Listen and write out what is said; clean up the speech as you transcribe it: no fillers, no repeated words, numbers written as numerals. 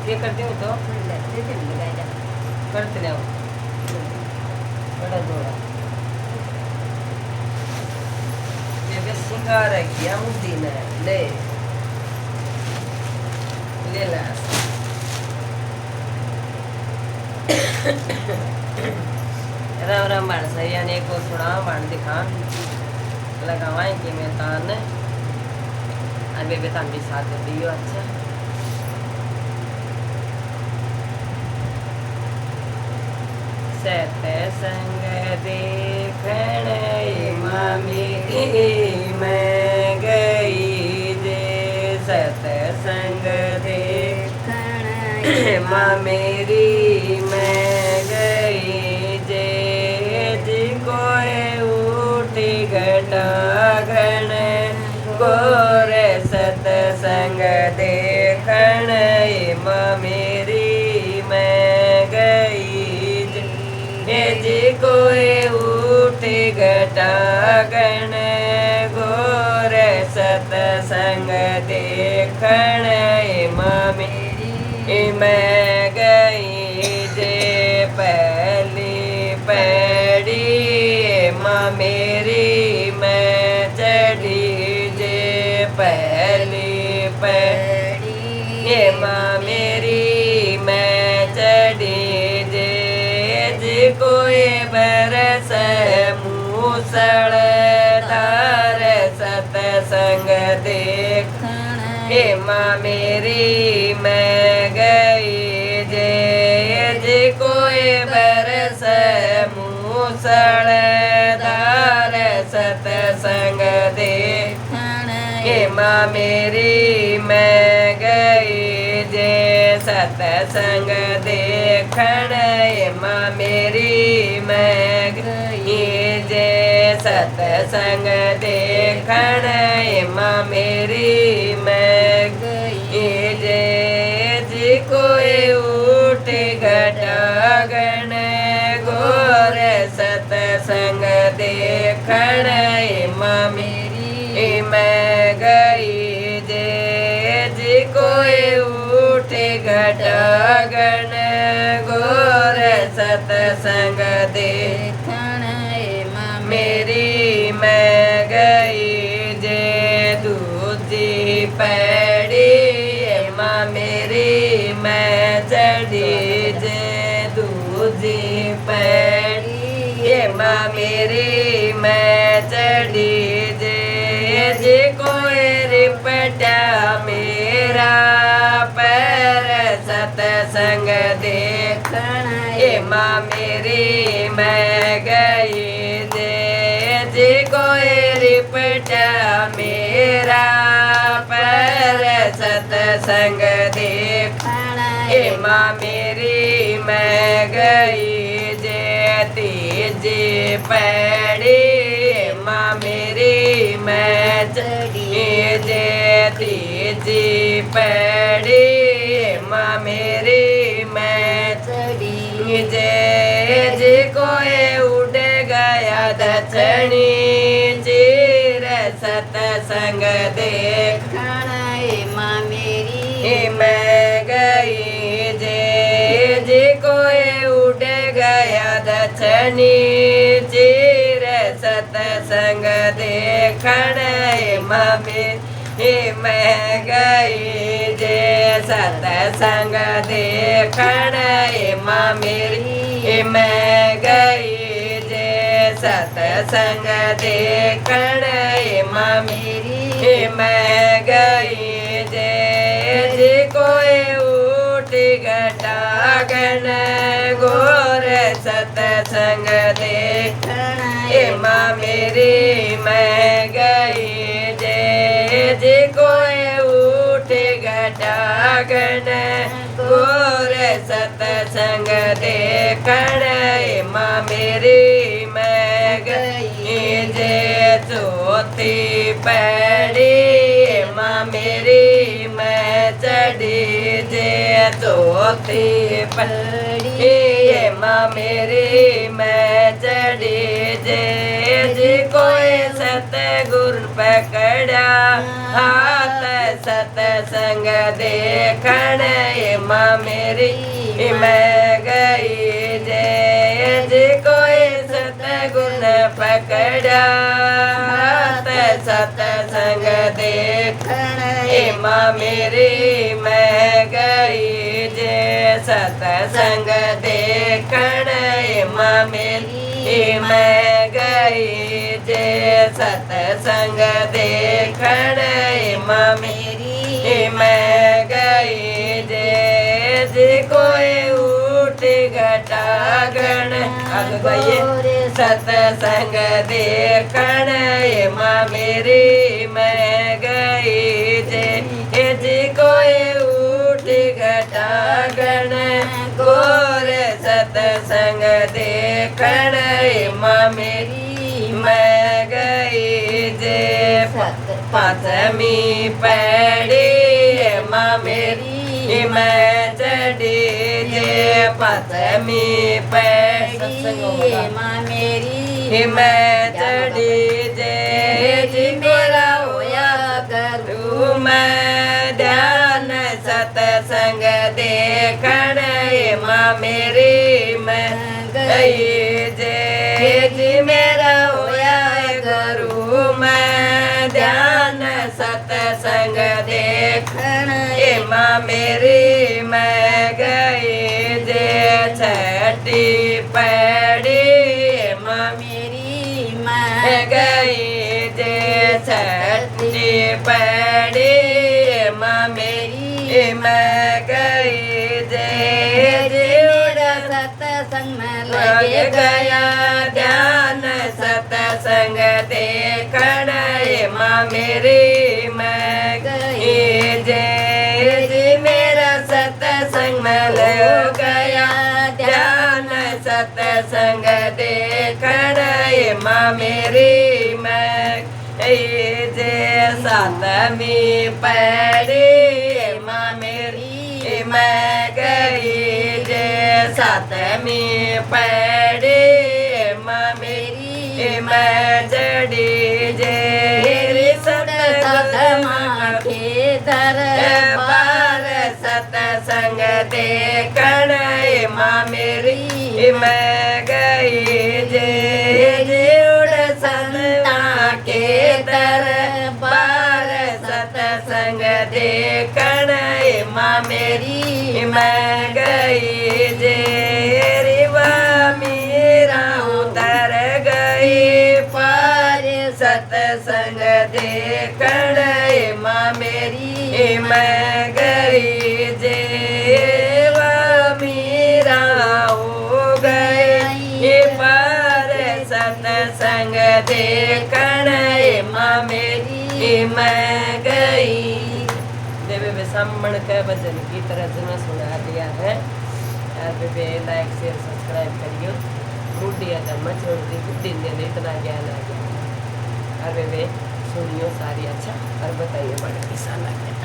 ये करते हो तो करते रहो बड़ा जोड़ा ये सिंगार है क्या मुद्दी ने ले ले ला राम राम बाण सही यानी एक और थोड़ा बाण दिखा लगावाएं कि मैं तान अबे बेतान भी साथ में दियो अच्छा सत संग देखण मामी मैं गई जे सत संग देखण मेरी मैं गई जे कोई उठी घटा घण गोर सतसंग देखण मेरी मैं गई जे कोई उठी घटा घण गोर सतसंग देखण मेरी मैं गई जे पहली पैड़ी माँ मेरी मैं चढ़ी जे पहली पैड़ी ये माँ मेरी मैं चढ़ी जे कोई बरस मूसड़ धार सतसंग देखण हे माँ मेरी मैं गई जे कोई बरस मूसड़ धार सतसंग देखण हे माँ मेरी मैं गई जे सतसंग देखण हे माँ मेरी मैं गई जे सतसंग देखण हे माँ मेरी मैं गई जे कोई उठ घटा घण गोर सतसंग देखण हे माँ मेरी मैं गई जे कोई उठ घटा घण गोर सतसंग देखण हे माँ मेरी मैं गई जे दूजी पैड़ी माँ मेरी मैं चढ़ी जे दूजी पैड़ी माँ मेरी मैं चढ़ी जे कोई रिपटा मेरा पैर सतसंग देखण हे माँ मेरी मैं गई जे कोई रिपटा मेरा पैर सतसंग देखण हे माँ मेरी मैं गई जे तीजी पैड़ी माँ मेरी मैं चढ़ी जे तीजी पैड़ी माँ मेरी मैं चढ़ी जे कोई उड़ गया दक्षिणी चीर सतसंग देखण हे माँ मेरी मैं गई जे कोई उड़ गया दक्षिणी चीर सतसंग देखण हे माँ मेरी मैं गई जे सतसंग देखण हे माँ मेरी मैं गई जे सतसंग देखण हे माँ मेरी मैं गई जे कोई उठ घटा घण गोर सतसंग देखण हे माँ मेरी मैं गई जे कोई उठ घटा घण गोर सतसंग देखण हे माँ मेरी मैं गई जे चौथी पैड़ी माँ मेरी मैं चढ़ी जे चौथी पैड़ी माँ मेरी मैं चढ़ी जे कोई सतगुरु पकड़ा हाथ सतसंग देखण माँ मेरी मैं गई जय जी कोई सतगुण पकड़ा सतसंग देखण माँ मेरी मैं गई जय सतसंग देखण माँ मेरी मैं गई जय सतसंग देखण माँ मेरी मैं गई जय जी कोई उठ घटा गण अब गई सतसंग देखण माँ मेरी मैं गई जय जी कोई उठ घटा गण गोर सतसंग देखण माँ मेरी मैं गई जय पाँचमी पैड़ी माँ मेरी मैं चढ़ी जय पाँचमी पैड़ी माँ मेरी मैं चढ़ी जय जी मेरा होया करूँ मैं ध्यान सतसंग देखण माँ मेरी मैं गई जय जी मेरा होया करूँ मैं ध्यान सतसंग देखण माँ मेरी मैं गई जय छठी पैड़ी माँ मेरी मैं गई जय छठी पैड़ी माँ मेरी मैं गई जय मेरा सतसंग में लगे गया ध्यान सतसंग देखण माँ मेरी मैं गई जय जी मेरा सतसंग में लग गया ध्यान सतसंग देखण माँ मेरी मैं गई जय सातवीं पैड़ी माँ मेरी मैं गई जय सातवीं पैड़ी माँ मेरी मैं चढ़ी जय सतमा के दरबार सतसंग देखण माँ मेरी मैं गई जय उड़ संता के दरबार सतसंग देखण माँ मेरी मैं गई जय रिवा मेरा उतर गई पार सतसंग देखण माँ मेरी मैं गई जय मेरा हो गई पार सतसंग देखण माँ मेरी मैं गई। देवे ब्राह्मण के भजन की तरह जुना सुना दिया है यार बेबे लाइक शेयर सब्सक्राइब करियो बूढ़ी धर्म छोड़ दी बुद्धि ने इतना ज्ञान आ गया यार बेबे सुनियो सारी अच्छा और बताइए बड़ा कैसा लगे।